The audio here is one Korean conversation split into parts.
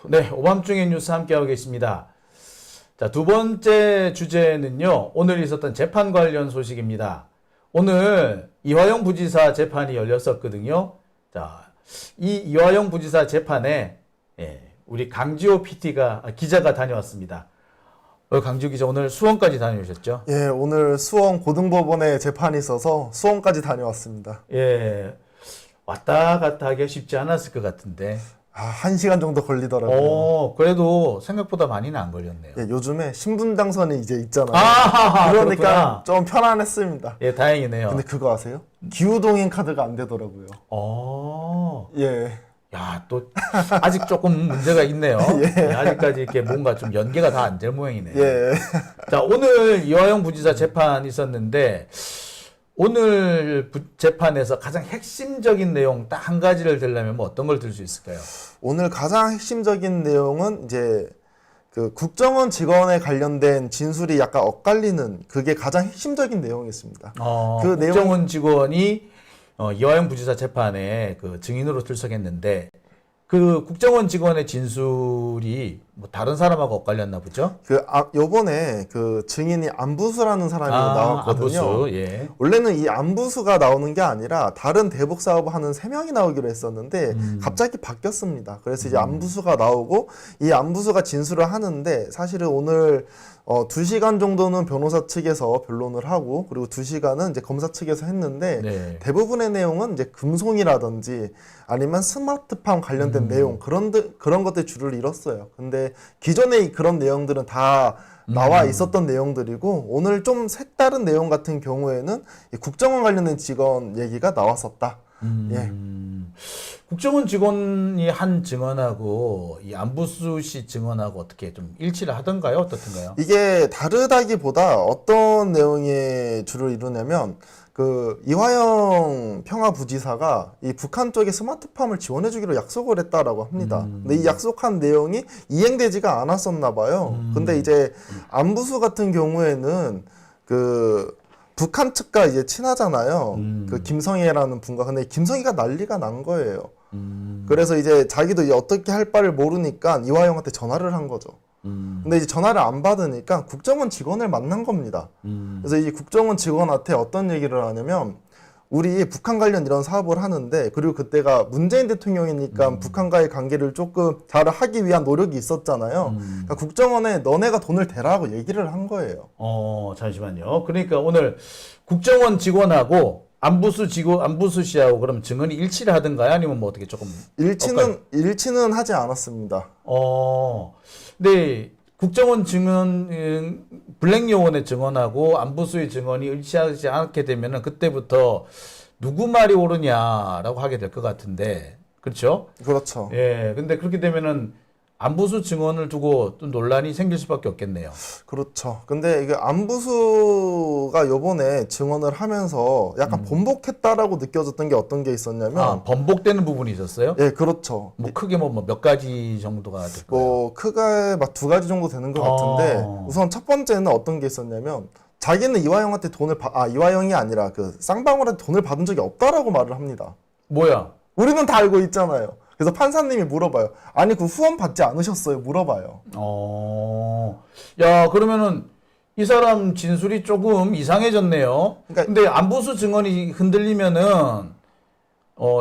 네, 오밤중의 뉴스 함께하고 계십니다. 자, 두 번째 주제는요, 오늘 있었던 재판 관련 소식입니다. 오늘 이화영 부지사 재판이 열렸었거든요. 자, 이 이화영 부지사 재판에 우리 강지호 기자가 다녀왔습니다. 강지호 기자 오늘 수원까지 다녀오셨죠? 예, 오늘 수원 고등법원에 재판이 있어서 수원까지 다녀왔습니다. 예, 왔다 갔다 하기가 쉽지 않았을 것 같은데. 1시간 정도 걸리더라고요. 그래도 생각보다 많이는 안 걸렸네요. 예, 요즘에 신분당선이 이제 있잖아요. 그러니까 그러니까 좀 편안했습니다. 예, 다행이네요. 근데 그거 아세요? 기후동행 카드가 안 되더라고요. 예. 야, 또 아직 조금 문제가 있네요. 예, 아직까지 이렇게 뭔가 좀 연계가 다 안 될 모양이네요. 예. 자, 오늘 이화영 부지사 재판 있었는데 오늘 재판에서 가장 핵심적인 내용 딱 한 가지를 들려면 뭐 어떤 걸 들 수 있을까요? 오늘 가장 핵심적인 내용은 이제 그 국정원 직원에 관련된 진술이 약간 엇갈리는 그게 가장 핵심적인 내용이었습니다. 그 국정원 직원이 이화영 부지사 재판에 그 증인으로 출석했는데 그 국정원 직원의 진술이 뭐 다른 사람하고 엇갈렸나 보죠? 요번에 그 증인이 안부수라는 사람이 나왔거든요. 안부수, 예. 원래는 이 안부수가 나오는 게 아니라 다른 대북 사업을 하는 3명이 나오기로 했었는데 갑자기 바뀌었습니다. 그래서 이제 안부수가 나오고 이 안부수가 진술을 하는데 사실은 오늘 2시간 정도는 변호사 측에서 변론을 하고 그리고 2시간은 이제 검사 측에서 했는데 네. 대부분의 내용은 이제 금송이라든지 아니면 스마트팜 관련된 내용 그런 것들 주를 이뤘어요. 근데 기존에 그런 내용들은 다 나와 있었던 내용들이고 오늘 좀 색다른 내용 같은 경우에는 이 국정원 관련된 직원 얘기가 나왔었다. 예. 국정원 직원이 한 증언하고 이 안부수 씨 증언하고 어떻게 좀 일치를 하던가요? 어떻던가요? 이게 다르다기보다 어떤 내용이 주를 이루냐면 그 이화영 평화부지사가 이 북한 쪽에 스마트팜을 지원해주기로 약속을 했다라고 합니다. 근데 이 약속한 내용이 이행되지가 않았었나 봐요. 근데 이제 안부수 같은 경우에는 그 북한 측과 이제 친하잖아요. 그 김성애라는 분과. 근데 김성애가 난리가 난 거예요. 그래서 이제 자기도 이제 어떻게 할 바를 모르니까 이화영한테 전화를 한 거죠. 근데 이제 전화를 안 받으니까 국정원 직원을 만난 겁니다. 그래서 이 국정원 직원한테 어떤 얘기를 하냐면 우리 북한 관련 이런 사업을 하는데 그리고 그때가 문재인 대통령이니까 북한과의 관계를 조금 잘 하기 위한 노력이 있었잖아요. 그러니까 국정원에 너네가 돈을 대라고 얘기를 한 거예요. 잠시만요. 그러니까 오늘 국정원 직원하고 안부수 씨하고 그럼 증언이 일치를 하던가요? 아니면 뭐 어떻게 조금 일치는 하지 않았습니다. 근데 국정원 증언 블랙 요원의 증언하고 안부수의 증언이 일치하지 않게 되면은 그때부터 누구 말이 옳으냐라고 하게 될 것 같은데 그렇죠? 그렇죠. 예. 근데 그렇게 되면은 안부수 증언을 두고 또 논란이 생길 수밖에 없겠네요. 그렇죠. 근데 이게 안부수가 요번에 증언을 하면서 약간 번복했다라고 느껴졌던 게 어떤 게 있었냐면 번복되는 부분이 있었어요? 예, 그렇죠. 뭐 크게 뭐 몇 가지 정도가 될까요? 크게 막 2가지 정도 되는 것 같은데 우선 첫 번째는 어떤 게 있었냐면 자기는 이화영한테 이화영이 아니라 그 쌍방울한테 돈을 받은 적이 없다라고 말을 합니다. 뭐야? 우리는 다 알고 있잖아요. 그래서 판사님이 물어봐요. 아니 그 후원 받지 않으셨어요? 물어봐요. 야, 그러면은 이 사람 진술이 조금 이상해졌네요. 근데 안부수 증언이 흔들리면은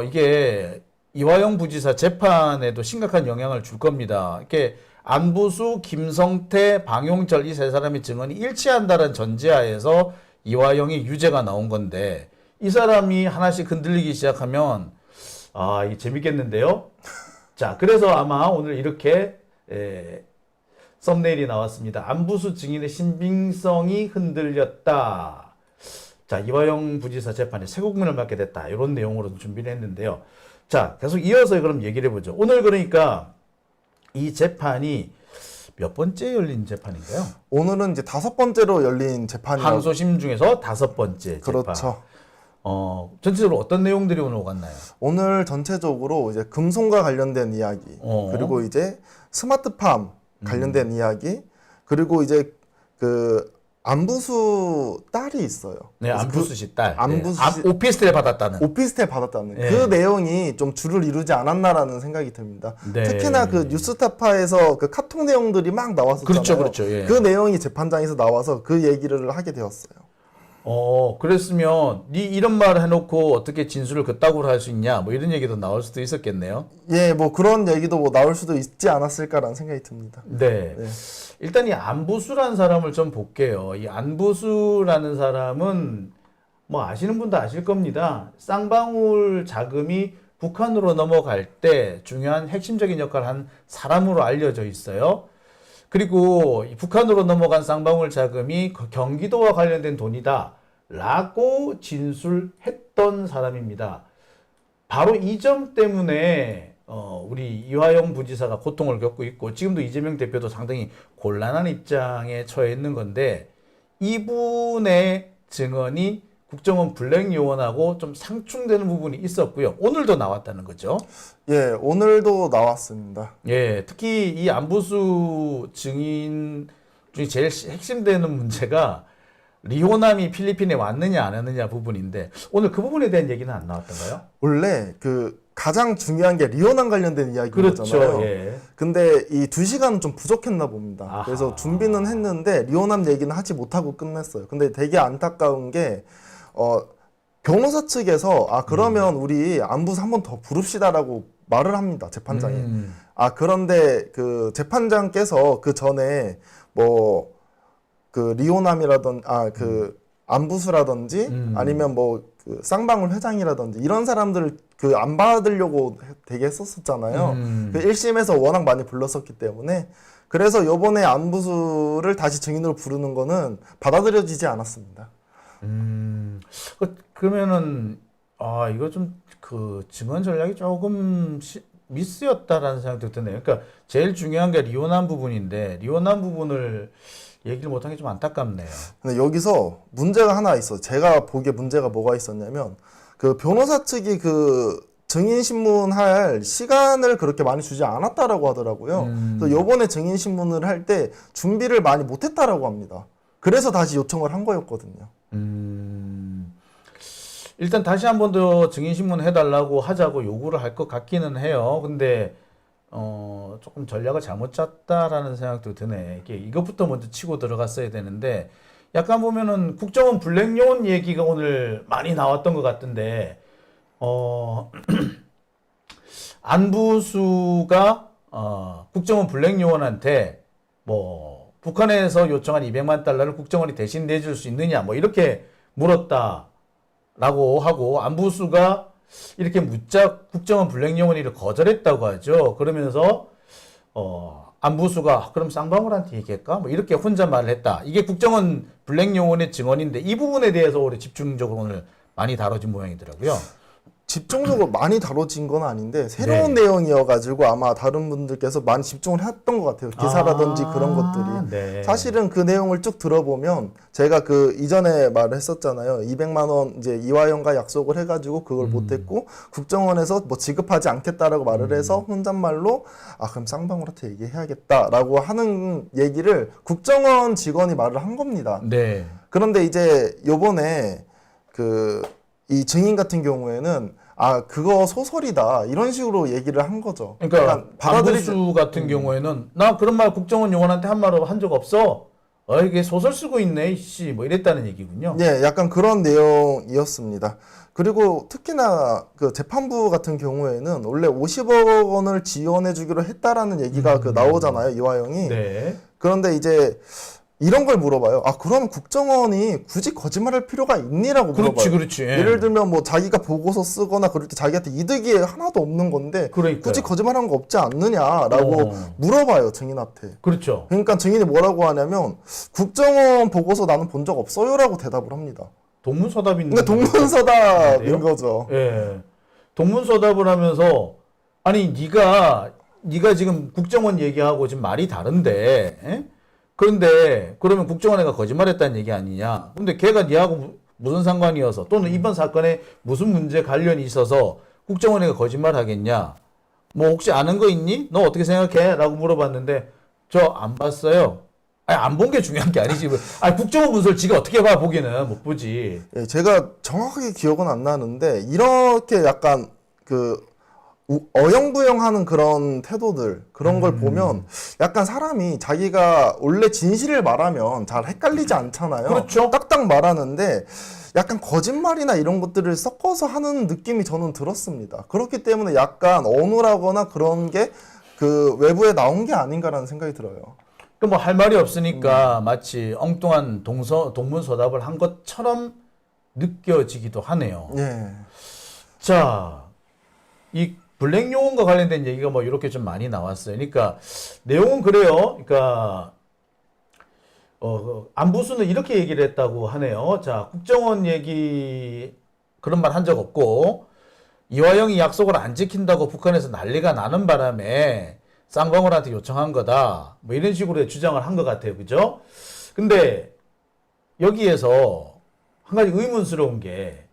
이게 이화영 부지사 재판에도 심각한 영향을 줄 겁니다. 이렇게 안부수, 김성태, 방용철 이 세 사람의 증언이 일치한다는 전제하에서 이화영이 유죄가 나온 건데 이 사람이 하나씩 흔들리기 시작하면 이게 재밌겠는데요? 자, 그래서 아마 오늘 이렇게 썸네일이 나왔습니다. 안부수 증인의 신빙성이 흔들렸다. 자, 이화영 부지사 재판에 세국문을 맞게 됐다. 이런 내용으로 준비를 했는데요. 자, 계속 이어서 그럼 얘기를 해보죠. 오늘 그러니까 이 재판이 몇 번째 열린 재판인가요? 오늘은 이제 5번째로 열린 재판이라고. 항소심 중에서 5번째 재판. 그렇죠. 전체적으로 어떤 내용들이 오늘 오갔나요? 오늘 전체적으로 이제 금송과 관련된 이야기, 그리고 이제 스마트팜 관련된 이야기, 그리고 이제 그 안부수 딸이 있어요. 네, 안부수 씨 딸. 안부수 네. 씨- 오피스텔 받았다는. 오피스텔 받았다는 네. 그 내용이 좀 줄을 이루지 않았나라는 생각이 듭니다. 네. 특히나 그 뉴스타파에서 그 카톡 내용들이 막 나왔었잖아요. 그렇죠, 그렇죠. 예. 그 내용이 재판장에서 나와서 그 얘기를 하게 되었어요. 그랬으면 네 이런 말 해놓고 어떻게 진술을 그따구로 할 수 있냐, 뭐 이런 얘기도 나올 수도 있었겠네요. 예, 뭐 그런 얘기도 뭐 나올 수도 있지 않았을까라는 생각이 듭니다. 네. 네. 일단 이 안부수라는 사람을 좀 볼게요. 이 안부수라는 사람은 뭐 아시는 분도 아실 겁니다. 쌍방울 자금이 북한으로 넘어갈 때 중요한 핵심적인 역할을 한 사람으로 알려져 있어요. 그리고 이 북한으로 넘어간 쌍방울 자금이 경기도와 관련된 돈이다 라고 진술했던 사람입니다. 바로 이 점 때문에 우리 이화영 부지사가 고통을 겪고 있고 지금도 이재명 대표도 상당히 곤란한 입장에 처해 있는 건데, 이분의 증언이 국정원 블랙 요원하고 좀 상충되는 부분이 있었고요. 오늘도 나왔다는 거죠. 예, 오늘도 나왔습니다. 예, 특히 이 안부수 증인 중에 제일 핵심되는 문제가 리호남이 필리핀에 왔느냐 안 왔느냐 부분인데, 오늘 그 부분에 대한 얘기는 안 나왔던가요? 원래 그 가장 중요한 게 리오남 관련된 이야기인 그렇죠. 거잖아요. 예. 근데 이 2시간은 좀 부족했나 봅니다. 아하. 그래서 준비는 했는데 리오남 얘기는 하지 못하고 끝냈어요. 근데 되게 안타까운 게 변호사 측에서 그러면 우리 안부수 한 번 더 부릅시다라고 말을 합니다. 재판장에. 그런데 그 재판장께서 그 전에 뭐 그 리오남이라든 그 안부수라든지 아니면 뭐 그 쌍방울 회장이라든지 이런 사람들을 그 안 받으려고 되게 했었잖아요. 그 1심에서 워낙 많이 불렀었기 때문에 그래서 요번에 안부수를 다시 증인으로 부르는 거는 받아들여지지 않았습니다. 그러면은 이거 좀 그 증언 전략이 조금 미스였다라는 생각도 드네요. 그러니까 제일 중요한 게 리오남 부분인데 리오남 부분을 얘기를 못한 게 좀 안타깝네요. 근데 여기서 문제가 하나 있어. 제가 보기에 문제가 뭐가 있었냐면 그 변호사 측이 그 증인 신문할 시간을 그렇게 많이 주지 않았다라고 하더라고요. 그래서 요번에 증인 신문을 할 때 준비를 많이 못했다라고 합니다. 그래서 다시 요청을 한 거였거든요. 일단 다시 한 번 더 증인 신문 해달라고 하자고 요구를 할 것 같기는 해요. 근데 조금 전략을 잘못 짰다라는 생각도 드네. 이것부터 먼저 치고 들어갔어야 되는데, 약간 보면은 국정원 블랙 요원 얘기가 오늘 많이 나왔던 것 같은데, 안부수가 국정원 블랙 요원한테 뭐 북한에서 요청한 200만 달러를 국정원이 대신 내줄 수 있느냐 뭐 이렇게 물었다라고 하고, 안부수가 이렇게 묻자 국정원 블랙 요원이를 거절했다고 하죠. 그러면서 안부수가 그럼 쌍방울한테 얘기할까? 뭐 이렇게 혼자 말을 했다. 이게 국정원 블랙 요원의 증언인데, 이 부분에 대해서 오늘 집중적으로 오늘 많이 다뤄진 모양이더라고요. 집중적으로 많이 다뤄진 건 아닌데 새로운 내용이어가지고 아마 다른 분들께서 많이 집중을 했던 것 같아요. 기사라든지 그런 것들이. 네. 사실은 그 내용을 쭉 들어보면 제가 그 이전에 말을 했었잖아요. 200만 원 이제 이화영과 약속을 해가지고 그걸 못했고 국정원에서 뭐 지급하지 않겠다라고 말을 해서 혼잣말로 그럼 쌍방울한테 얘기해야겠다라고 하는 얘기를 국정원 직원이 말을 한 겁니다. 네. 그런데 이제 요번에 이 증인 같은 경우에는 그거 소설이다 이런 식으로 얘기를 한 거죠. 그러니까 안부수 같은 경우에는 나 그런 말 국정원 요원한테 한 말을 한 적 없어. 이게 소설 쓰고 있네, 이씨, 뭐 이랬다는 얘기군요. 네, 약간 그런 내용이었습니다. 그리고 특히나 그 재판부 같은 경우에는 원래 50억 원을 지원해 주기로 했다라는 얘기가 나오잖아요, 이화영이. 네. 그런데 이제 이런 걸 물어봐요. 그럼 국정원이 굳이 거짓말할 필요가 있니라고 물어봐요. 그렇지. 예를 들면 뭐 자기가 보고서 쓰거나 그럴 때 자기한테 이득이 하나도 없는 건데 그러니까요. 굳이 거짓말한 거 없지 않느냐라고 물어봐요, 증인한테. 그렇죠. 그러니까 증인이 뭐라고 하냐면 국정원 보고서 나는 본 적 없어요라고 대답을 합니다. 동문서답인. 그러니까 동문서답인 거죠. 예. 동문서답을 하면서 아니 네가 지금 국정원 얘기하고 지금 말이 다른데, 에? 그런데 그러면 국정원에가 거짓말했다는 얘기 아니냐? 근데 걔가 니하고 무슨 상관이어서, 또는 이번 사건에 무슨 문제 관련이 있어서 국정원에가 거짓말하겠냐? 뭐 혹시 아는 거 있니? 너 어떻게 생각해? 라고 물어봤는데 저 안 봤어요. 아니, 안 본 게 중요한 게 아니지. 아니, 국정원 문서를 지가 어떻게 봐, 보기는 못 보지. 예, 제가 정확하게 기억은 안 나는데 이렇게 약간 그 어영부영하는 그런 태도들 그런 걸 보면 약간 사람이 자기가 원래 진실을 말하면 잘 헷갈리지 않잖아요. 그렇죠. 딱딱 말하는데 약간 거짓말이나 이런 것들을 섞어서 하는 느낌이 저는 들었습니다. 그렇기 때문에 약간 어눌하거나 그런 게 그 외부에 나온 게 아닌가라는 생각이 들어요. 그 뭐 할 말이 없으니까 마치 엉뚱한 동문서답을 한 것처럼 느껴지기도 하네요. 예. 자, 이 블랙 용어과 관련된 얘기가 뭐 이렇게 좀 많이 나왔어요. 그러니까 내용은 그래요. 그러니까 안부수는 이렇게 얘기를 했다고 하네요. 자, 국정원 얘기 그런 말 한 적 없고 이화영이 약속을 안 지킨다고 북한에서 난리가 나는 바람에 쌍방울한테 요청한 거다. 뭐 이런 식으로 주장을 한 것 같아요. 그죠? 근데 여기에서 한 가지 의문스러운 게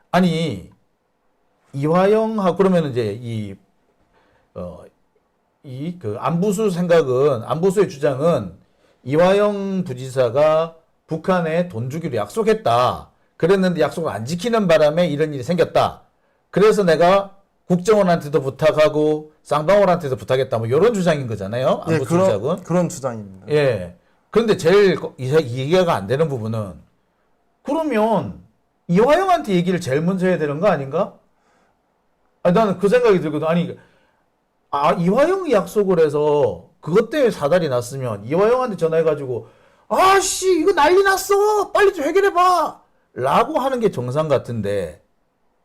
아니 이화영하고 그러면 이제 그 안부수의 주장은 이화영 부지사가 북한에 돈 주기로 약속했다. 그랬는데 약속을 안 지키는 바람에 이런 일이 생겼다. 그래서 내가 국정원한테도 부탁하고 쌍방울한테도 부탁했다. 뭐 이런 주장인 거잖아요. 예, 안부수 주장은. 그런 주장입니다. 예. 그런데 제일 이해가 안 되는 부분은 그러면 이화영한테 얘기를 제일 먼저 해야 되는 거 아닌가? 아니, 나는 그 생각이 들거든. 아니, 이화영이 약속을 해서 그것 때문에 사달이 났으면 이화영한테 전화해가지고 아씨 이거 난리 났어 빨리 좀 해결해봐 라고 하는 게 정상 같은데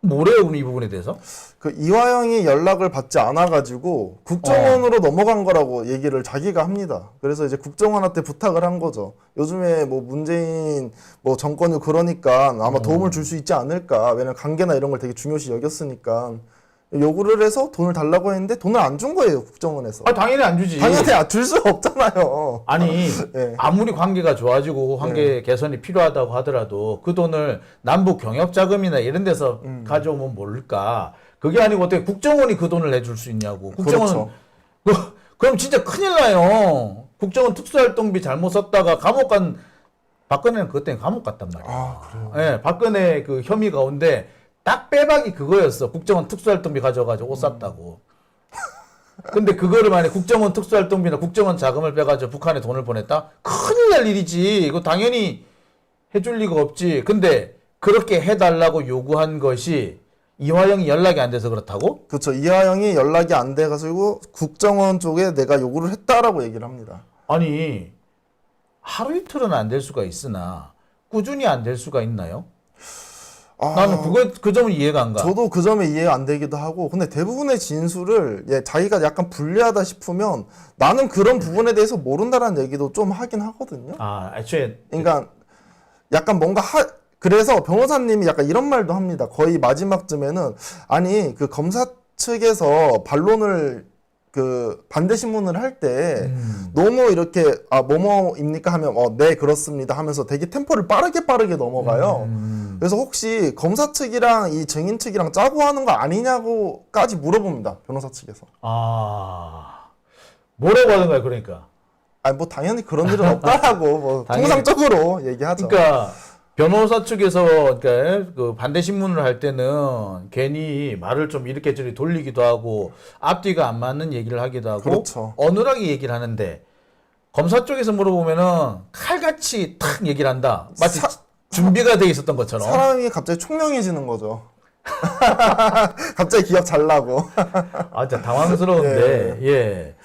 뭐래요 그럼 이 부분에 대해서? 그 이화영이 연락을 받지 않아가지고 국정원으로 넘어간 거라고 얘기를 자기가 합니다. 그래서 이제 국정원한테 부탁을 한 거죠. 요즘에 뭐 문재인 뭐 정권이 그러니까 아마 도움을 줄 수 있지 않을까. 왜냐면 관계나 이런 걸 되게 중요시 여겼으니까 요구를 해서 돈을 달라고 했는데 돈을 안 준 거예요 국정원에서. 아 당연히 안 주지. 당연히 줄 수 없잖아요. 아니 네. 아무리 관계가 좋아지고 관계 개선이 필요하다고 하더라도 그 돈을 남북 경협 자금이나 이런 데서 가져오면 모를까. 그게 아니고 어떻게 국정원이 그 돈을 내줄 수 있냐고. 국정원은 그렇죠. 그럼 진짜 큰일 나요. 국정원 특수활동비 잘못 썼다가 감옥 간 박근혜는 그것 때문에 감옥 갔단 말이야. 아 그래요. 예, 박근혜 그 혐의 가운데 딱 빼박이 그거였어. 국정원 특수활동비 가져가지고 옷 샀다고. 근데 그거를 만약에 국정원 특수활동비나 국정원 자금을 빼가지고 북한에 돈을 보냈다? 큰일 날 일이지. 이거 당연히 해줄 리가 없지. 근데 그렇게 해달라고 요구한 것이 이화영이 연락이 안 돼서 그렇다고? 그렇죠. 이화영이 연락이 안 돼가지고 국정원 쪽에 내가 요구를 했다라고 얘기를 합니다. 아니 하루 이틀은 안 될 수가 있으나 꾸준히 안 될 수가 있나요? 나는 그 점은 이해가 안 가. 저도 그 점에 이해가 안 되기도 하고, 근데 대부분의 진술을 자기가 약간 불리하다 싶으면 나는 그런 부분에 대해서 모른다라는 얘기도 좀 하긴 하거든요. 애초에 그러니까 약간 뭔가 그래서 변호사님이 약간 이런 말도 합니다. 거의 마지막쯤에는 아니 그 검사 측에서 반론을 그 반대 신문을 할 때 너무 이렇게 뭐뭐입니까 하면 네 그렇습니다 하면서 되게 템포를 빠르게 넘어가요. 그래서 혹시 검사 측이랑 이 증인 측이랑 짜고 하는 거 아니냐고까지 물어봅니다. 변호사 측에서. 뭐라고 하는 거야 그러니까? 아니 뭐 당연히 그런 일은 없다라고 뭐 통상적으로 얘기하죠. 그러니까 변호사 측에서 그러니까 그 반대 신문을 할 때는 괜히 말을 좀 이렇게 저리 돌리기도 하고 앞뒤가 안 맞는 얘기를 하기도 하고 그렇죠. 어눌하게 얘기를 하는데 검사 쪽에서 물어보면은 칼같이 탁 얘기를 한다. 마치 준비가 돼 있었던 것처럼. 사람이 갑자기 총명해지는 거죠. 갑자기 기억 잘 나고. 진짜 당황스러운데 예.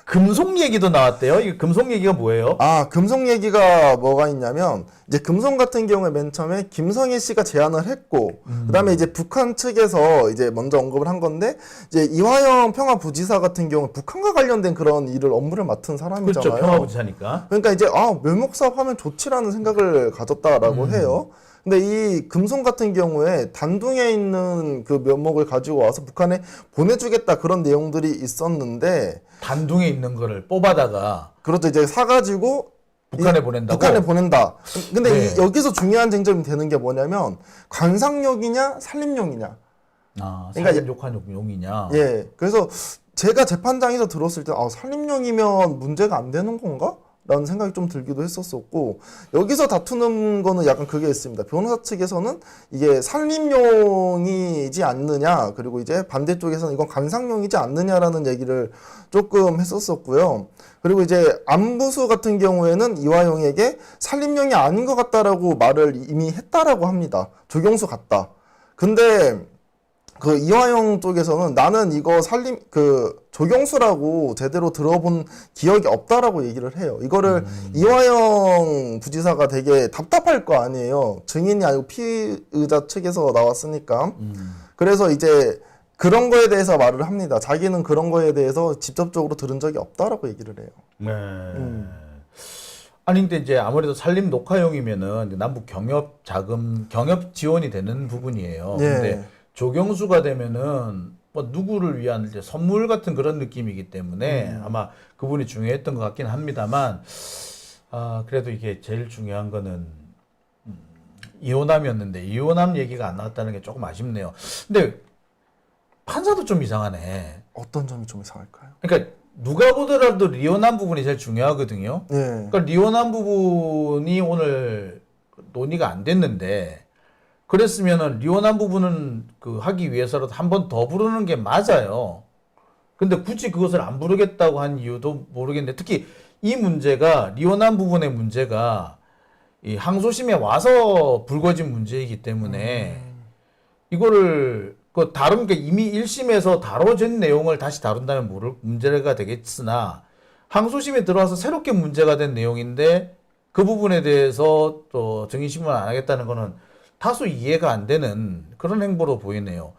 금속 얘기도 나왔대요. 이 금속 얘기가 뭐예요? 금속 얘기가 뭐가 있냐면 이제 금속 같은 경우에 맨 처음에 김성애 씨가 제안을 했고 그다음에 이제 북한 측에서 이제 먼저 언급을 한 건데 이제 이화영 평화부지사 같은 경우 북한과 관련된 그런 일을 업무를 맡은 사람이잖아요. 그렇죠. 평화부지사니까. 그러니까 이제 묘목사업 하면 좋지라는 생각을 가졌다라고 해요. 근데 이 금속 같은 경우에 단둥에 있는 그 묘목을 가지고 와서 북한에 보내주겠다 그런 내용들이 있었는데 단둥에 있는 거를 뽑아다가 그렇죠. 이제 사가지고 북한에 보낸다고? 북한에 보낸다. 근데 네. 여기서 중요한 쟁점이 되는 게 뭐냐면 관상용이냐 산림용이냐. 살림 욕한 용이냐. 예. 그래서 제가 재판장에서 들었을 때 살림령이면 문제가 안 되는 건가? 라는 생각이 좀 들기도 했었었고, 여기서 다투는 거는 약간 그게 있습니다. 변호사 측에서는 이게 살림용이지 않느냐, 그리고 이제 반대쪽에서는 이건 감상용이지 않느냐라는 얘기를 조금 했었었고요. 그리고 이제 안부수 같은 경우에는 이화영에게 살림용이 아닌 것 같다라고 말을 이미 했다라고 합니다. 조경수 같다. 근데 그 이화영 쪽에서는 나는 이거 조경수라고 제대로 들어본 기억이 없다라고 얘기를 해요. 이거를 이화영 부지사가 되게 답답할 거 아니에요. 증인이 아니고 피의자 측에서 나왔으니까. 그래서 이제 그런 거에 대해서 말을 합니다. 자기는 그런 거에 대해서 직접적으로 들은 적이 없다라고 얘기를 해요. 네. 아니 근데 이제 아무래도 산림 녹화용이면은 남북 경협 자금 경협 지원이 되는 부분이에요. 예. 근데 조경수가 되면은 뭐 누구를 위한 이제 선물 같은 그런 느낌이기 때문에 아마 그분이 중요했던 것 같긴 합니다만, 그래도 이게 제일 중요한 거는 이호남이었는데 이호남 얘기가 안 나왔다는 게 조금 아쉽네요. 근데 판사도 좀 이상하네. 어떤 점이 좀 이상할까요? 그러니까 누가 보더라도 리오남 부분이 제일 중요하거든요. 예. 그러니까 리오남 부분이 오늘 논의가 안 됐는데, 그랬으면은 리오남 부분은 그 하기 위해서라도 한 번 더 부르는 게 맞아요. 근데 굳이 그것을 안 부르겠다고 한 이유도 모르겠는데, 특히 이 문제가 리오남 부분의 문제가 이 항소심에 와서 불거진 문제이기 때문에 이거를 그러니까 이미 1심에서 다뤄진 내용을 다시 다룬다면 모를 문제가 되겠으나, 항소심에 들어와서 새롭게 문제가 된 내용인데 그 부분에 대해서 또 증인신문 안 하겠다는 거는 다소 이해가 안 되는 그런 행보로 보이네요.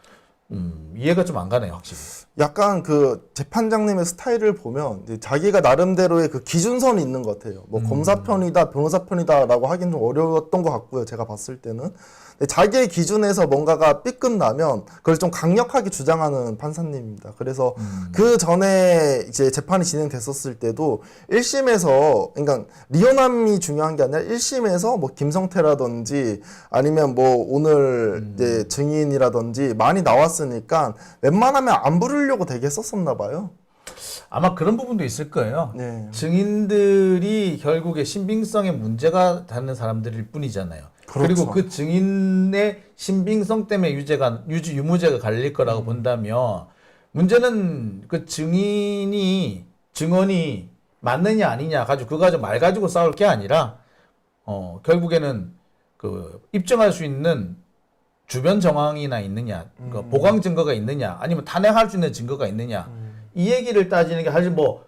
이해가 좀 안 가네요, 확실히. 약간 그 재판장님의 스타일을 보면 이제 자기가 나름대로의 그 기준선이 있는 것 같아요. 뭐 검사 편이다, 변호사 편이다라고 하긴 좀 어려웠던 것 같고요. 제가 봤을 때는. 근데 자기의 기준에서 뭔가가 삐끗나면 그걸 좀 강력하게 주장하는 판사님입니다. 그래서 그 전에 이제 재판이 진행됐었을 때도 1심에서, 그러니까 리오남이 중요한 게 아니라 1심에서 뭐 김성태라든지 아니면 뭐 오늘 이제 증인이라든지 많이 나왔으니까 웬만하면 안 부르려고 되게 썼었나 봐요. 아마 그런 부분도 있을 거예요. 네. 증인들이 결국에 신빙성에 문제가 되는 사람들일 뿐이잖아요. 그렇죠. 그리고 그 증인의 신빙성 때문에 유무죄가 갈릴 거라고 본다면, 문제는 그 증언이 맞느냐 아니냐 가지고 그거 가지고 말 가지고 싸울 게 아니라, 결국에는 그 입증할 수 있는 주변 정황이나 있느냐, 그 보강 증거가 있느냐, 아니면 탄핵할 수 있는 증거가 있느냐, 이 얘기를 따지는 게 사실 뭐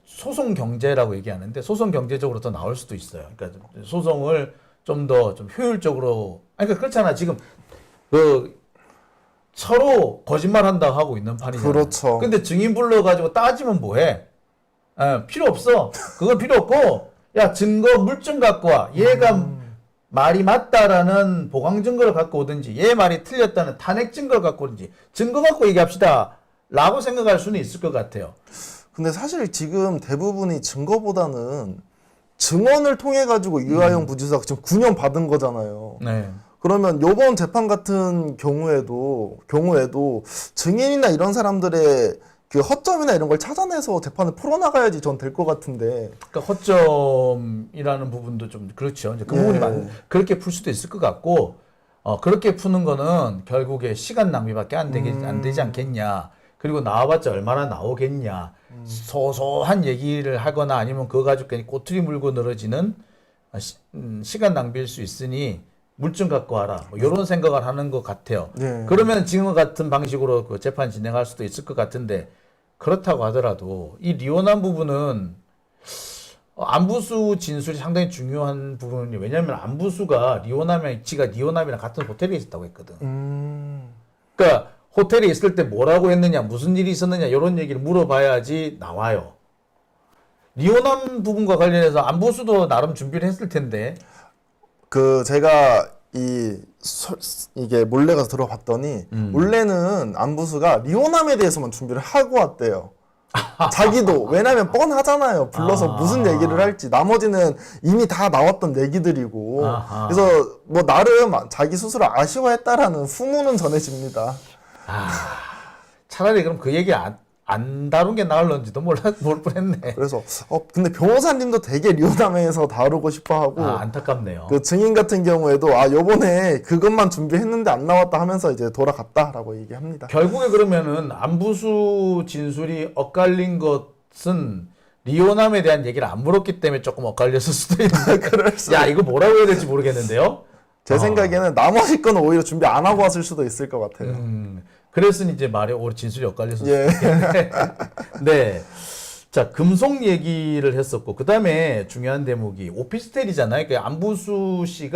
소송 경제라고 얘기하는데, 소송 경제적으로 더 나올 수도 있어요. 그러니까 소송을 좀 더 좀 효율적으로, 그러니까 그렇잖아. 지금 그 서로 거짓말한다고 하고 있는 판이잖아요. 그렇죠. 근데 증인 불러가지고 따지면 뭐해? 필요 없어. 그건 필요 없고, 야 증거 물증 갖고 와. 얘가 말이 맞다라는 보강 증거를 갖고 오든지, 얘 말이 틀렸다는 탄핵 증거를 갖고 오든지, 증거 갖고 얘기합시다 라고 생각할 수는 있을 것 같아요. 근데 사실 지금 대부분이 증거보다는 증언을 통해 가지고 이화영 부지사가 지금 9년 받은 거잖아요. 네. 그러면 요번 재판 같은 경우에도 증인이나 이런 사람들의 그 허점이나 이런 걸 찾아내서 재판을 풀어나가야지 전 될 것 같은데. 그러니까 허점이라는 부분도 좀 그렇죠. 이제 그 부분이 그렇게 풀 수도 있을 것 같고, 그렇게 푸는 거는 결국에 시간 낭비밖에 안 되지 않겠냐. 그리고 나와봤자 얼마나 나오겠냐. 소소한 얘기를 하거나 아니면 그거 가지고 괜히 꼬투리 물고 늘어지는 시간 낭비일 수 있으니 물증 갖고 와라. 뭐 이런 생각을 하는 것 같아요. 네. 그러면 지금 같은 방식으로 그 재판 진행할 수도 있을 것 같은데, 그렇다고 하더라도 이 리오남 부분은 안부수 진술이 상당히 중요한 부분이, 왜냐하면 안부수가 리오남이랑 같은 호텔에 있었다고 했거든. 그러니까 호텔에 있을 때 뭐라고 했느냐, 무슨 일이 있었느냐, 이런 얘기를 물어봐야지 나와요. 리오남 부분과 관련해서 안부수도 나름 준비를 했을 텐데. 그 제가 이게 몰래 가서 들어봤더니 원래는 안부수가 리오남에 대해서만 준비를 하고 왔대요. 자기도. 왜냐면 뻔하잖아요. 불러서 무슨 얘기를 할지. 나머지는 이미 다 나왔던 얘기들이고. 그래서 뭐 나름 자기 스스로 아쉬워했다라는 후문은 전해집니다. 차라리 그럼 그 얘기 안 다룬 게 나을런지도 모를 뻔했네. 그래서 근데 변호사님도 되게 리오남에서 다루고 싶어 하고 안타깝네요. 그 증인 같은 경우에도 요번에 그것만 준비했는데 안 나왔다 하면서 이제 돌아갔다라고 얘기합니다. 결국에 그러면은 안부수 진술이 엇갈린 것은 리오남에 대한 얘기를 안 물었기 때문에 조금 엇갈렸을 수도 있는데. 야, 이거 뭐라고 해야 될지 모르겠는데요. 제 생각에는 나머지 거는 오히려 준비 안 하고 왔을 수도 있을 것 같아요. 그랬으니 이제 말이 오히려 진술이 엇갈렸을 예. 수도 있는데. 네. 자, 금속 얘기를 했었고, 그 다음에 중요한 대목이 오피스텔이잖아요. 그 안부수 씨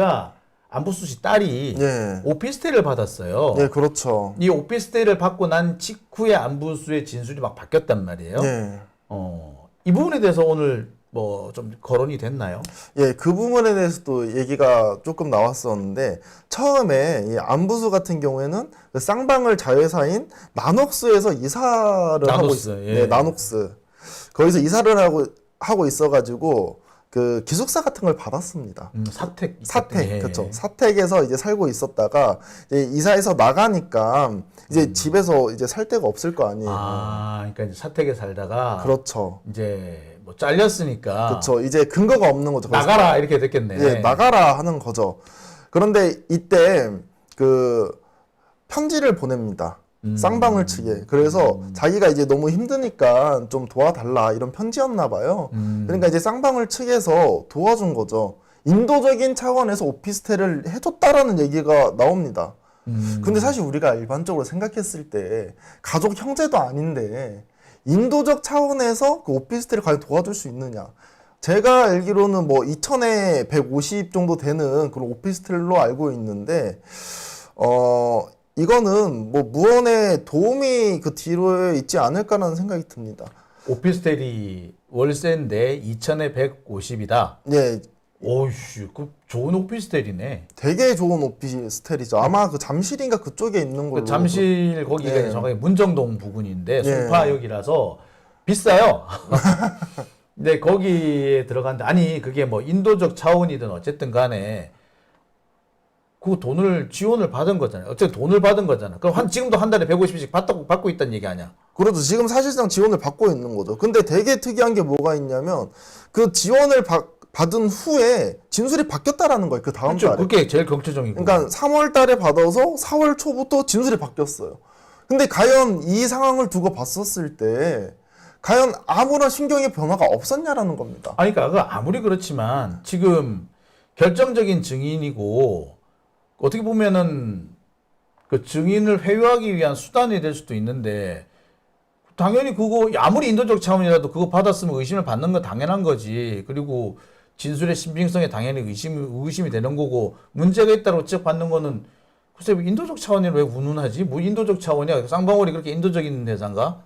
딸이 예. 오피스텔을 받았어요. 예, 그렇죠. 이 오피스텔을 받고 난 직후에 안부수의 진술이 막 바뀌었단 말이에요. 예. 이 부분에 대해서 오늘 뭐 좀 거론이 됐나요? 예, 그 부분에 대해서도 얘기가 조금 나왔었는데 처음에 이 안부수 같은 경우에는 그 쌍방울 자회사인 나녹스에서 이사를 나녹스, 하고 예. 네, 나녹스 거기서 이사를 하고 있어가지고 그 기숙사 같은 걸 받았습니다. 사택, 사택, 예. 그렇죠. 사택에서 이제 살고 있었다가 이제 이사해서 나가니까 이제 집에서 이제 살 데가 없을 거 아니에요. 그러니까 이제 사택에 살다가 그렇죠. 이제 뭐 잘렸으니까 그렇죠. 이제 근거가 없는 거죠. 나가라 이렇게 됐겠네. 예, 나가라 하는 거죠. 그런데 이때 그 편지를 보냅니다. 쌍방울 측에. 그래서 자기가 이제 너무 힘드니까 좀 도와달라 이런 편지였나 봐요. 그러니까 이제 쌍방울 측에서 도와준 거죠. 인도적인 차원에서 오피스텔을 해줬다라는 얘기가 나옵니다. 근데 사실 우리가 일반적으로 생각했을 때 가족 형제도 아닌데 인도적 차원에서 그 오피스텔을 과연 도와줄 수 있느냐. 제가 알기로는 뭐 2,000에 150 정도 되는 그런 오피스텔로 알고 있는데, 이거는 뭐 무언의 도움이 그 뒤로에 있지 않을까라는 생각이 듭니다. 오피스텔이 월세인데 2,000에 150이다. 예. 오이씨, 그 좋은 오피스텔이네. 되게 좋은 오피스텔이죠. 아마 그 잠실인가 그쪽에 있는 걸로. 그 잠실 거기가 예. 정확히 문정동 부근인데 예. 송파역이라서 비싸요. 근데 거기에 들어간데 아니 그게 뭐 인도적 차원이든 어쨌든 간에 그 돈을 지원을 받은 거잖아요. 어쨌든 돈을 받은 거잖아. 그럼 지금도 한 달에 150씩 받고 있다는 얘기 아니야? 그렇죠. 지금 사실상 지원을 받고 있는 거죠. 근데 되게 특이한 게 뭐가 있냐면 그 지원을 받은 후에 진술이 바뀌었다라는 거예요. 그 다음 그렇죠. 달에. 그게 제일 경제적이고. 그러니까 3월 달에 받아서 4월 초부터 진술이 바뀌었어요. 근데 과연 이 상황을 두고 봤었을 때 과연 아무런 신경의 변화가 없었냐라는 겁니다. 그러니까 그 아무리 그렇지만 지금 결정적인 증인이고 어떻게 보면은 그 증인을 회유하기 위한 수단이 될 수도 있는데 당연히 그거 아무리 인도적 차원이라도 그거 받았으면 의심을 받는 건 당연한 거지. 그리고 진술의 신빙성에 당연히 의심이 되는 거고 문제가 있다고 지적받는 거는 글쎄 인도적 차원이 왜 운운하지? 뭐 인도적 차원이야? 쌍방울이 그렇게 인도적인 대사인가?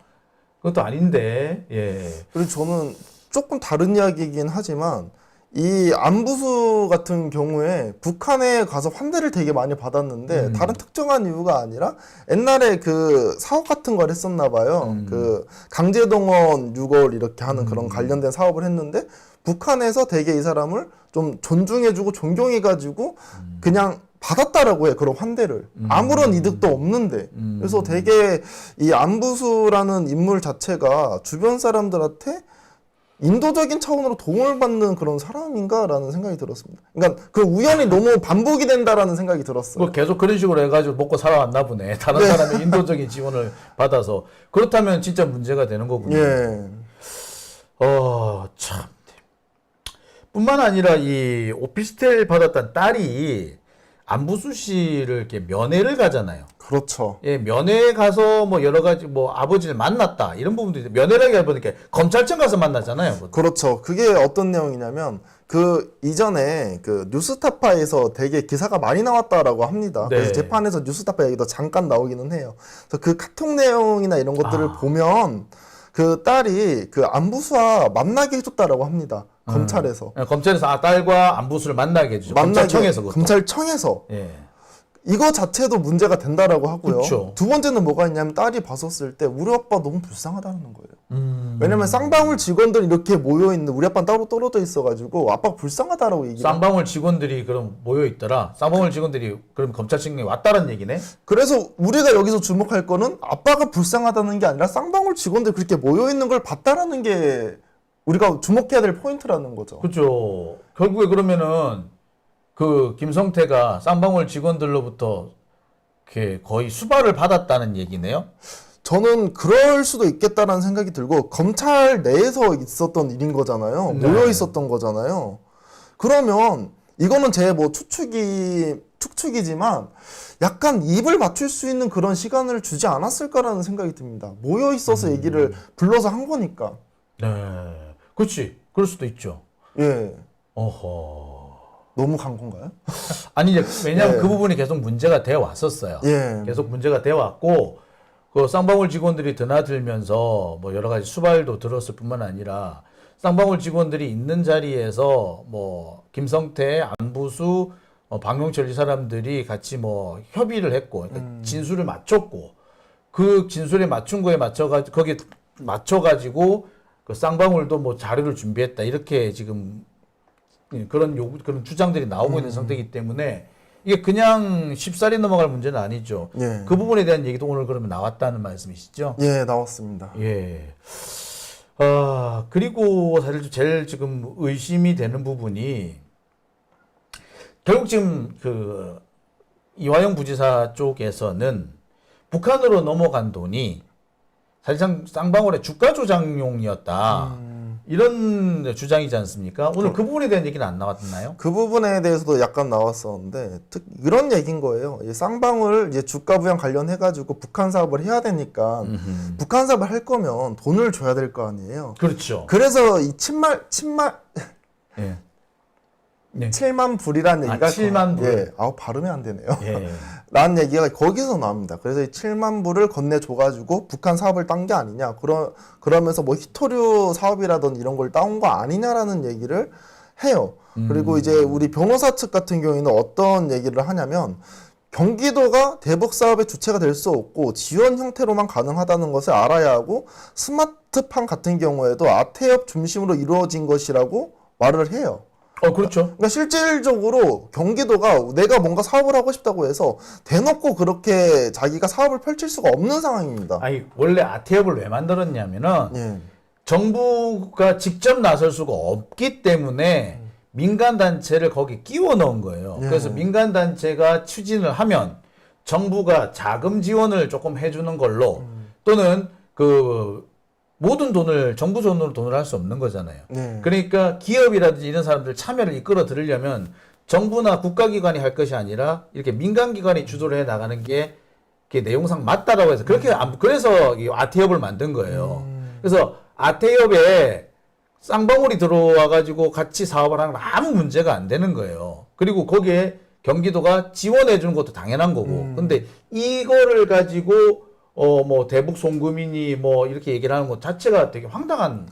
그것도 아닌데. 예. 그리고 저는 조금 다른 이야기이긴 하지만 이 안부수 같은 경우에 북한에 가서 환대를 되게 많이 받았는데 다른 특정한 이유가 아니라 옛날에 그 사업 같은 걸 했었나 봐요. 그 강제동원 유골 이렇게 하는 그런 관련된 사업을 했는데 북한에서 되게 이 사람을 좀 존중해주고 존경해가지고 그냥 받았다라고 해, 그런 환대를. 아무런 이득도 없는데. 그래서 되게 이 안부수라는 인물 자체가 주변 사람들한테 인도적인 차원으로 도움을 받는 그런 사람인가라는 생각이 들었습니다. 그러니까 그 우연이 너무 반복이 된다라는 생각이 들었어요. 뭐 계속 그런 식으로 해가지고 먹고 살아왔나 보네. 다른 사람의 인도적인 지원을 받아서. 그렇다면 진짜 문제가 되는 거군요. 예. 참. 뿐만 아니라 이 오피스텔 받았던 딸이 안부수 씨를 이렇게 면회를 가잖아요. 그렇죠. 예, 면회에 가서 뭐 여러 가지 뭐 아버지를 만났다 이런 부분도 있어요. 면회라기 보니까 검찰청 가서 만나잖아요. 그렇죠. 그게 어떤 내용이냐면 그 이전에 그 뉴스타파에서 되게 기사가 많이 나왔다라고 합니다. 네. 그래서 재판에서 뉴스타파 얘기도 잠깐 나오기는 해요. 그래서 그 카톡 내용이나 이런 것들을 보면 그 딸이 그 안부수와 만나게 해줬다라고 합니다. 검찰에서. 검찰에서 딸과 안부수를 만나게 해주죠. 검찰청에서 그것도. 검찰청에서. 예. 이거 자체도 문제가 된다라고 하고요. 그쵸. 두 번째는 뭐가 있냐면 딸이 봤었을 때 우리 아빠 너무 불쌍하다는 거예요. 왜냐면 쌍방울 직원들 이렇게 모여 있는 우리 아빠는 따로 떨어져 있어가지고 아빠가 불쌍하다라고 얘기를. 쌍방울 직원들이 그럼 모여 있더라. 쌍방울 직원들이 그럼 검찰청에 왔다는 얘기네. 그래서 우리가 여기서 주목할 거는 아빠가 불쌍하다는 게 아니라 쌍방울 직원들 그렇게 모여 있는 걸 봤다라는 게 우리가 주목해야 될 포인트라는 거죠. 그렇죠. 결국에 그러면은 그 김성태가 쌍방울 직원들로부터 이렇게 거의 수발을 받았다는 얘기네요. 저는 그럴 수도 있겠다라는 생각이 들고 검찰 내에서 있었던 일인 거잖아요. 네. 모여 있었던 거잖아요. 그러면 이거는 제 뭐 추측이지만 약간 입을 맞출 수 있는 그런 시간을 주지 않았을까라는 생각이 듭니다. 모여 있어서 얘기를 불러서 한 거니까. 네. 그렇지. 그럴 수도 있죠. 예. 어허. 너무 간 건가요? 아니 이제 왜냐하면 예. 그 부분이 계속 문제가 되어 왔었어요. 예. 계속 문제가 되어 왔고 그 쌍방울 직원들이 드나들면서 뭐 여러 가지 수발도 들었을 뿐만 아니라 쌍방울 직원들이 있는 자리에서 뭐 김성태, 안부수, 박용철 이 사람들이 같이 뭐 협의를 했고 그러니까 진술을 맞췄고 그 진술에 맞춘 거에 맞춰가지고 거기에 맞춰가지고 그 쌍방울도 뭐 자료를 준비했다 이렇게 지금 그런 그런 주장들이 나오고 있는 상태이기 때문에 이게 그냥 쉽사리 넘어갈 문제는 아니죠. 예. 그 부분에 대한 얘기도 오늘 그러면 나왔다는 말씀이시죠? 예, 나왔습니다. 예. 그리고 사실 제일 지금 의심이 되는 부분이 결국 지금 그 이화영 부지사 쪽에서는 북한으로 넘어간 돈이 사실상 쌍방울의 주가 조작용이었다. 이런 주장이지 않습니까? 오늘 그 부분에 대한 얘기는 안 나왔나요? 그 부분에 대해서도 약간 나왔었는데 이런 얘기인 거예요. 이 쌍방울 이제 주가 부양 관련해가지고 북한 사업을 해야 되니까 북한 사업을 할 거면 돈을 줘야 될 거 아니에요. 그렇죠. 그래서 이 예. 네. 7만 불이라는 얘기가 7만 불. 예, 발음이 안 되네요. 예. 라는 얘기가 거기서 나옵니다. 그래서 이 7만 불을 건네줘가지고 북한 사업을 딴 게 아니냐. 그러면서 뭐 히토류 사업이라든 이런 걸 따온 거 아니냐라는 얘기를 해요. 그리고 이제 우리 변호사 측 같은 경우에는 어떤 얘기를 하냐면 경기도가 대북 사업의 주체가 될 수 없고 지원 형태로만 가능하다는 것을 알아야 하고 스마트팜 같은 경우에도 아태협 중심으로 이루어진 것이라고 말을 해요. 그렇죠. 그러니까 실질적으로 경기도가 내가 뭔가 사업을 하고 싶다고 해서 대놓고 그렇게 자기가 사업을 펼칠 수가 없는 상황입니다. 아니, 원래 아태협을 왜 만들었냐면은 예. 정부가 직접 나설 수가 없기 때문에 민간단체를 거기 끼워 넣은 거예요. 예. 그래서 민간단체가 추진을 하면 정부가 자금 지원을 조금 해주는 걸로 또는 그 모든 돈을 정부 돈으로 할 수 없는 거잖아요. 네. 그러니까 기업이라든지 이런 사람들 참여를 이끌어 들으려면 정부나 국가기관이 할 것이 아니라 이렇게 민간기관이 주도를 해 나가는 게 내용상 맞다라고 해서 그렇게 그래서 이 아태협을 만든 거예요. 그래서 아태협에 쌍방울이 들어와 가지고 같이 사업을 하는 건 아무 문제가 안 되는 거예요. 그리고 거기에 경기도가 지원해 주는 것도 당연한 거고. 근데 이거를 가지고 뭐 대북 송금이니 뭐 이렇게 얘기를 하는 것 자체가 되게 황당한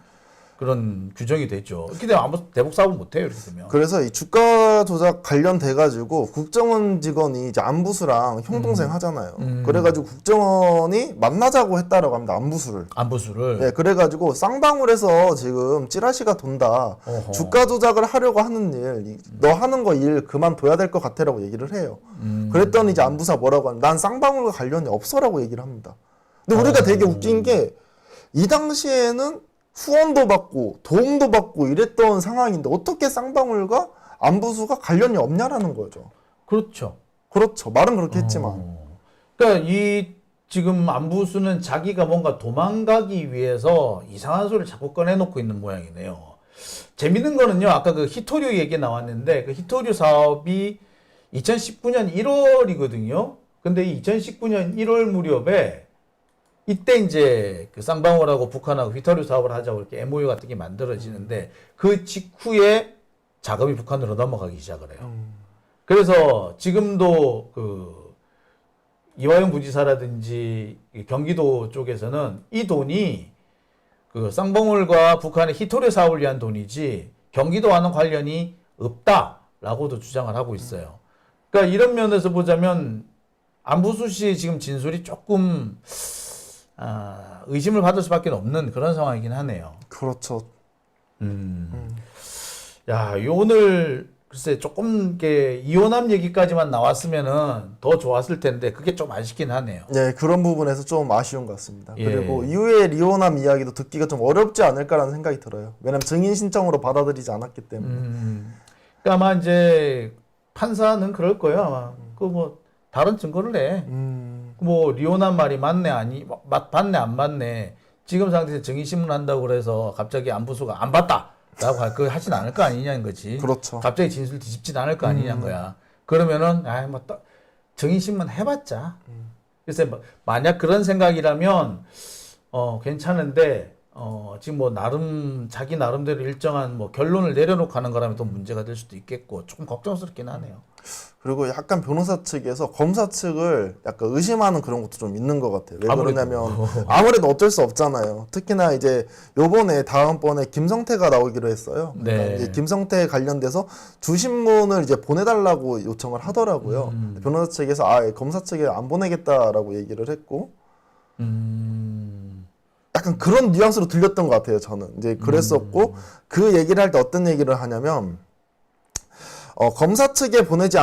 그런 규정이 되죠. 이렇게 되면 아무 대북 사업은 못 해요. 이렇게 되면. 그래서 이 주가 조작 관련돼 가지고 국정원 직원이 이제 안부수랑 형동생 하잖아요. 그래가지고 국정원이 만나자고 했다라고 합니다. 안부수를. 예, 그래가지고 쌍방울에서 지금 찌라시가 돈다. 어허. 주가 조작을 하려고 하는 일, 너 하는 거 일 그만둬야 될 것 같아라고 얘기를 해요. 그랬더니 이제 안부사 뭐라고 하면 난 쌍방울과 관련이 없어라고 얘기를 합니다. 근데 우리가 되게 웃긴 게 이 당시에는 후원도 받고 도움도 받고 이랬던 상황인데 어떻게 쌍방울과 안부수가 관련이 없냐라는 거죠. 그렇죠. 그렇죠. 말은 그렇게 했지만. 그러니까 이 지금 안부수는 자기가 뭔가 도망가기 위해서 이상한 소리를 자꾸 꺼내놓고 있는 모양이네요. 재밌는 거는요. 아까 그 히토류 얘기 나왔는데 그 히토류 사업이 2019년 1월이거든요. 근데 이 2019년 1월 무렵에 이때 이제 그 쌍방울하고 북한하고 히토류 사업을 하자고 이렇게 MOU 같은 게 만들어지는데 그 직후에 자금이 북한으로 넘어가기 시작을 해요. 그래서 지금도 그 이화영 부지사라든지 경기도 쪽에서는 이 돈이 그 쌍방울과 북한의 히토류 사업을 위한 돈이지 경기도와는 관련이 없다라고도 주장을 하고 있어요. 그러니까 이런 면에서 보자면 안부수 씨의 지금 진술이 조금 의심을 받을 수밖에 없는 그런 상황이긴 하네요. 그렇죠. 야, 오늘 글쎄 조금 이렇게 이혼함 얘기까지만 나왔으면은 더 좋았을 텐데 그게 좀 아쉽긴 하네요. 네, 그런 부분에서 좀 아쉬운 것 같습니다. 예. 그리고 이후에 리오남 이야기도 듣기가 좀 어렵지 않을까라는 생각이 들어요. 왜냐면 증인 신청으로 받아들이지 않았기 때문에. 그러니까 아마 이제 판사는 그럴 거예요. 아마 그 뭐 다른 증거를 내. 뭐 리오남 말이 맞네 맞네 안 맞네. 지금 상태에서 증인 신문한다고 그래서 갑자기 안부수가 안 봤다라고 그 하진 않을 거 아니냐는 거지. 그렇죠. 갑자기 진술 뒤집진 않을 거 아니냐는 거야. 그러면은 뭐 증인 신문 해봤자. 그래서 만약 그런 생각이라면 괜찮은데 지금 뭐 자기 나름대로 일정한 뭐 결론을 내려놓고 하는 거라면 또 문제가 될 수도 있겠고 조금 걱정스럽긴 하네요. 그리고 약간 변호사 측에서 검사 측을 약간 의심하는 그런 것도 좀 있는 것 같아요. 왜 아무래도. 그러냐면 아무래도 어쩔 수 없잖아요. 특히나 이제 다음번에 김성태가 나오기로 했어요. 그러니까 네. 이제 김성태 관련돼서 주신문을 이제 보내달라고 요청을 하더라고요. 변호사 측에서 검사 측에 안 보내겠다라고 얘기를 했고. 약간 그런 뉘앙스로 들렸던 것 같아요. 저는 이제 그랬었고 그 얘기를 할 때 어떤 얘기를 하냐면 검사 측에 보내지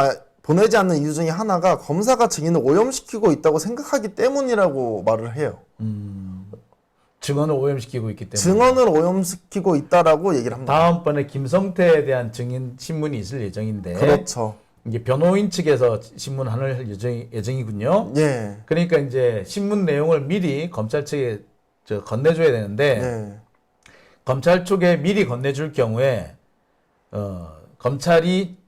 않는 이유 중에 하나가 검사가 증인을 오염시키고 있다고 생각하기 때문이라고 말을 해요. 증언을 오염시키고 있기 때문에. 증언을 오염시키고 있다라고 얘기를 합니다. 다음번에 김성태에 대한 증인 신문이 있을 예정인데. 그렇죠. 이게 변호인 측에서 신문할 예정이군요. 예. 그러니까 이제 신문 내용을 미리 검찰 측에 건네줘야 되는데 예. 검찰 쪽에 미리 건네줄 경우에 검찰이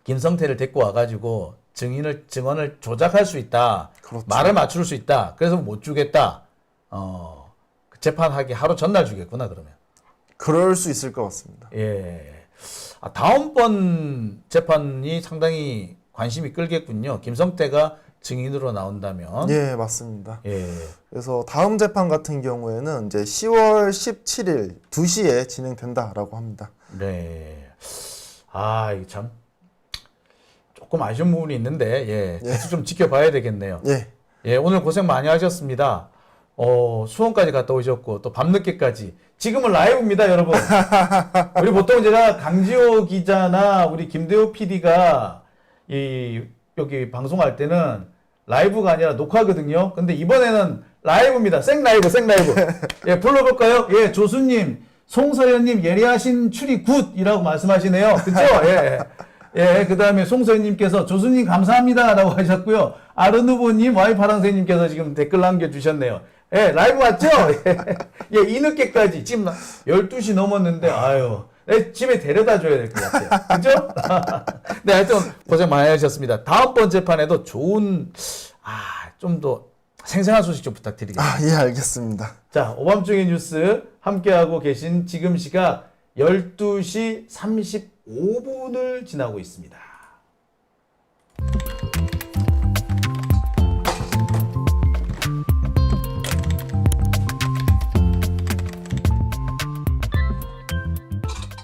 김성태를 데리고 와가지고 증언을 조작할 수 있다. 그렇죠. 말을 맞출 수 있다. 그래서 못 주겠다. 재판하기 하루 전날 주겠구나 그러면. 그럴 수 있을 것 같습니다. 예. 다음번 재판이 상당히 관심이 끌겠군요. 김성태가 증인으로 나온다면. 예, 맞습니다. 예. 그래서 다음 재판 같은 경우에는 이제 10월 17일 2시에 진행된다라고 합니다. 네. 이게 참 조금 아쉬운 부분이 있는데, 계속 좀 지켜봐야 되겠네요. 예. 예, 오늘 고생 많이 하셨습니다. 수원까지 갔다 오셨고, 또 밤늦게까지. 지금은 라이브입니다, 여러분. 우리 보통 제가 강지호 기자나 우리 김대호 PD가 여기 방송할 때는 라이브가 아니라 녹화거든요. 근데 이번에는 라이브입니다. 생라이브. 예, 불러볼까요? 예, 조수님, 송서연님 예리하신 추리 굿이라고 말씀하시네요. 그죠? 예. 예, 그 다음에 송서연님께서 조수님 감사합니다. 라고 하셨고요. 아르누보님, 와이파랑새님께서 지금 댓글 남겨주셨네요. 예, 라이브 맞죠? 예, 이 늦게까지. 지금 12시 넘었는데, 집에 데려다 줘야 될 것 같아요. 그죠? 네, 하여튼 고생 많이 하셨습니다. 다음번 재판에도 좋은, 좀 더 생생한 소식 좀 부탁드리겠습니다. 예, 알겠습니다. 자, 오밤중의 뉴스 함께하고 계신 지금 시각 12시 35분을 지나고 있습니다.